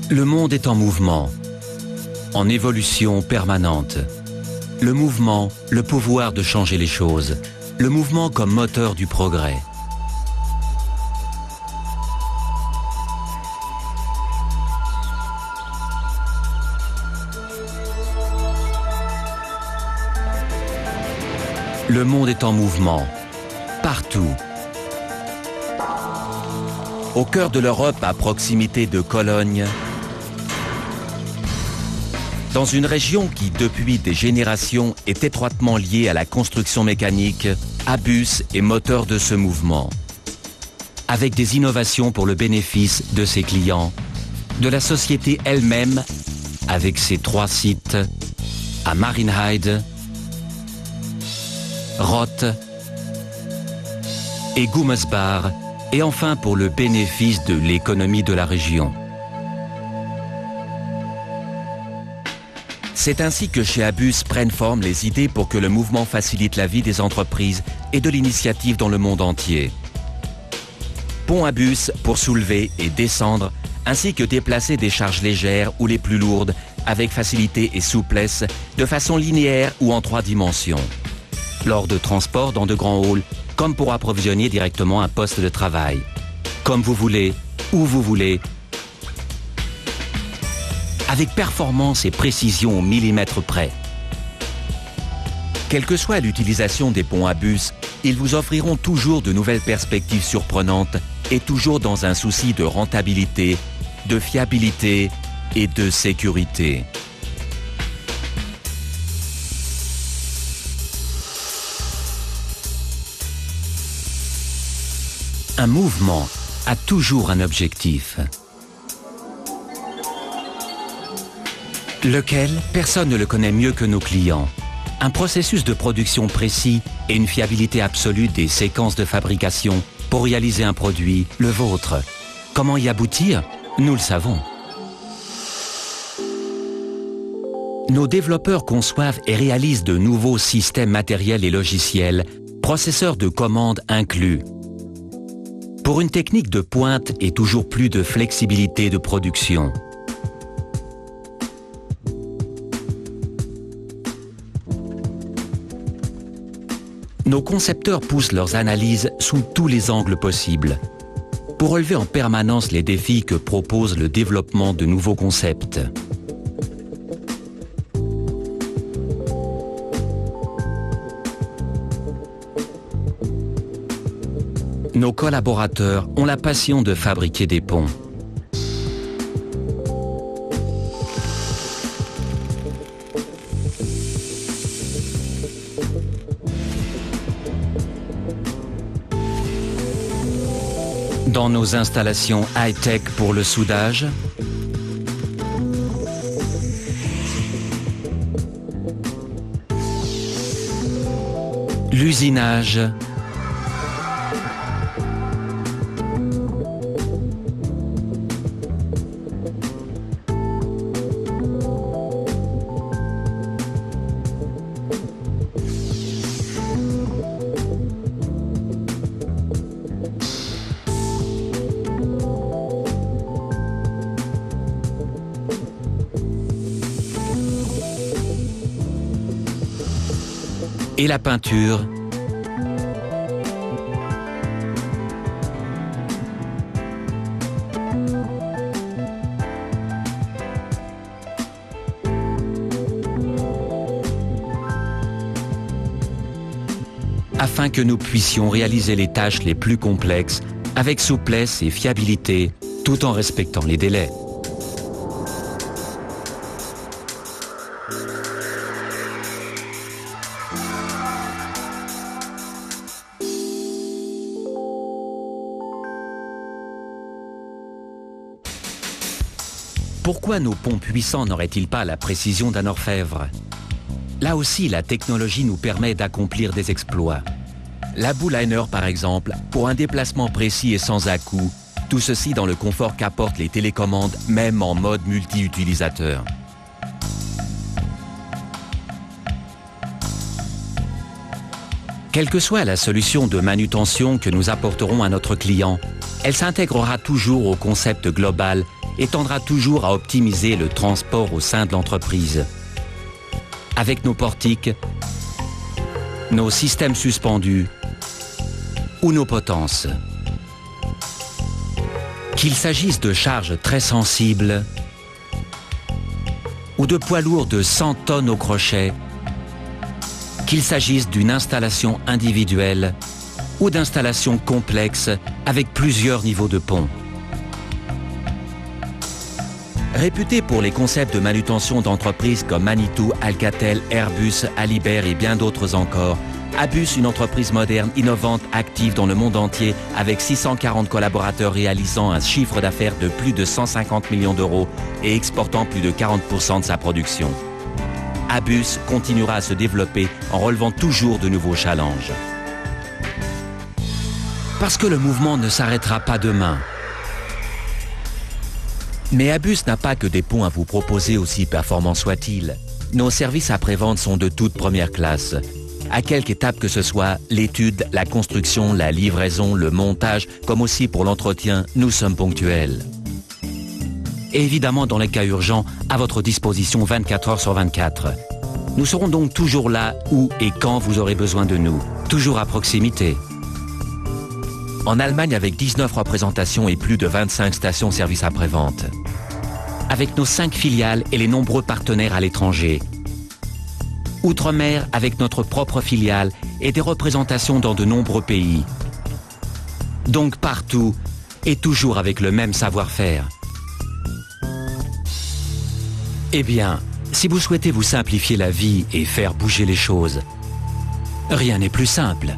Le monde est en mouvement, en évolution permanente. Le mouvement, le pouvoir de changer les choses. Le mouvement comme moteur du progrès. Le monde est en mouvement, partout. Au cœur de l'Europe, à proximité de Cologne, dans une région qui, depuis des générations, est étroitement liée à la construction mécanique, Abus est moteur de ce mouvement. Avec des innovations pour le bénéfice de ses clients, de la société elle-même, avec ses 3 sites, à Marienheide, Roth et Gummersbach, et enfin pour le bénéfice de l'économie de la région. C'est ainsi que chez Abus prennent forme les idées pour que le mouvement facilite la vie des entreprises et de l'initiative dans le monde entier. Pont Abus pour soulever et descendre, ainsi que déplacer des charges légères ou les plus lourdes avec facilité et souplesse, de façon linéaire ou en 3 dimensions. Lors de transport dans de grands halls, comme pour approvisionner directement un poste de travail. Comme vous voulez, où vous voulez, avec performance et précision au millimètre près. Quelle que soit l'utilisation des ponts Abus, ils vous offriront toujours de nouvelles perspectives surprenantes et toujours dans un souci de rentabilité, de fiabilité et de sécurité. Un mouvement a toujours un objectif. Lequel, personne ne le connaît mieux que nos clients. Un processus de production précis et une fiabilité absolue des séquences de fabrication pour réaliser un produit, le vôtre. Comment y aboutir? Nous le savons. Nos développeurs conçoivent et réalisent de nouveaux systèmes matériels et logiciels, processeurs de commande inclus. Pour une technique de pointe et toujours plus de flexibilité de production. Nos concepteurs poussent leurs analyses sous tous les angles possibles, pour relever en permanence les défis que propose le développement de nouveaux concepts. Nos collaborateurs ont la passion de fabriquer des ponts. Dans nos installations high-tech pour le soudage, l'usinage, et la peinture, afin que nous puissions réaliser les tâches les plus complexes avec souplesse et fiabilité, tout en respectant les délais. Pourquoi nos ponts puissants n'auraient-ils pas la précision d'un orfèvre? Là aussi, la technologie nous permet d'accomplir des exploits. La boule liner, par exemple, pour un déplacement précis et sans à-coups, tout ceci dans le confort qu'apportent les télécommandes, même en mode multi-utilisateur. Quelle que soit la solution de manutention que nous apporterons à notre client, elle s'intégrera toujours au concept global et tendra toujours à optimiser le transport au sein de l'entreprise. Avec nos portiques, nos systèmes suspendus ou nos potences. Qu'il s'agisse de charges très sensibles ou de poids lourds de 100 tonnes au crochet, qu'il s'agisse d'une installation individuelle ou d'installations complexes avec plusieurs niveaux de pont. Réputé pour les concepts de manutention d'entreprises comme Manitou, Alcatel, Airbus, Alibert et bien d'autres encore, Abus, une entreprise moderne, innovante, active dans le monde entier, avec 640 collaborateurs réalisant un chiffre d'affaires de plus de 150 millions d'euros et exportant plus de 40% de sa production. Abus continuera à se développer en relevant toujours de nouveaux challenges. Parce que le mouvement ne s'arrêtera pas demain. Mais Abus n'a pas que des ponts à vous proposer, aussi performants soient-ils. Nos services après-vente sont de toute première classe. À quelque étape que ce soit, l'étude, la construction, la livraison, le montage, comme aussi pour l'entretien, nous sommes ponctuels. Et évidemment, dans les cas urgents, à votre disposition 24 heures sur 24. Nous serons donc toujours là où et quand vous aurez besoin de nous, toujours à proximité. En Allemagne, avec 19 représentations et plus de 25 stations services après-vente. Avec nos 5 filiales et les nombreux partenaires à l'étranger. Outre-mer, avec notre propre filiale et des représentations dans de nombreux pays. Donc partout et toujours avec le même savoir-faire. Eh bien, si vous souhaitez vous simplifier la vie et faire bouger les choses, rien n'est plus simple.